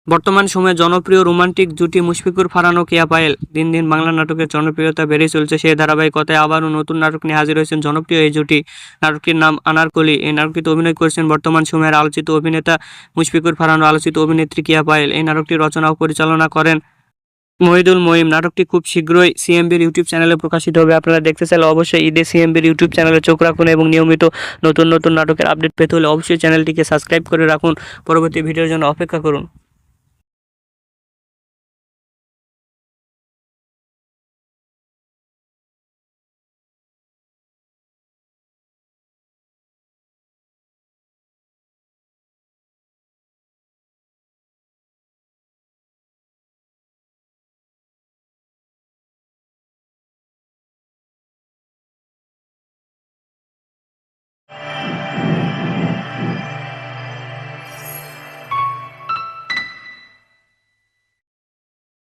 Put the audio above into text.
বর্তমান সময়ে জনপ্রিয় রোমান্টিক জুটি মুশফিকুর ফারহান ও কেয়া পায়েল। দিন দিন বাংলা নাটকের জনপ্রিয়তা বেড়েই চলছে। সেই ধারাবাহিকতায় আবারও নতুন নাটক নিয়ে হাজির হয়েছেন জনপ্রিয় এই জুটি। নাটকটির নাম আনারকলি। এই নাটকটিতে অভিনয় করেছেন বর্তমান সময়ের আলোচিত অভিনেতা মুশফিকুর ফারহান ও আলোচিত অভিনেত্রী কেয়া পায়েল। এই নাটকটি রচনা ও পরিচালনা করেন মহিদুল মঈন। নাটকটি খুব শীঘ্রই সিএমবির ইউটিউব চ্যানেলে প্রকাশিত হবে। আপনারা দেখতে চাইলে অবশ্যই ঈদে সিএমবির ইউটিউব চ্যানেলে চোখ রাখুন এবং নিয়মিত নতুন নতুন নাটকের আপডেট পেতে হলে অবশ্যই চ্যানেলটিকে সাবস্ক্রাইব করে রাখুন। পরবর্তী ভিডিওর জন্য অপেক্ষা করুন।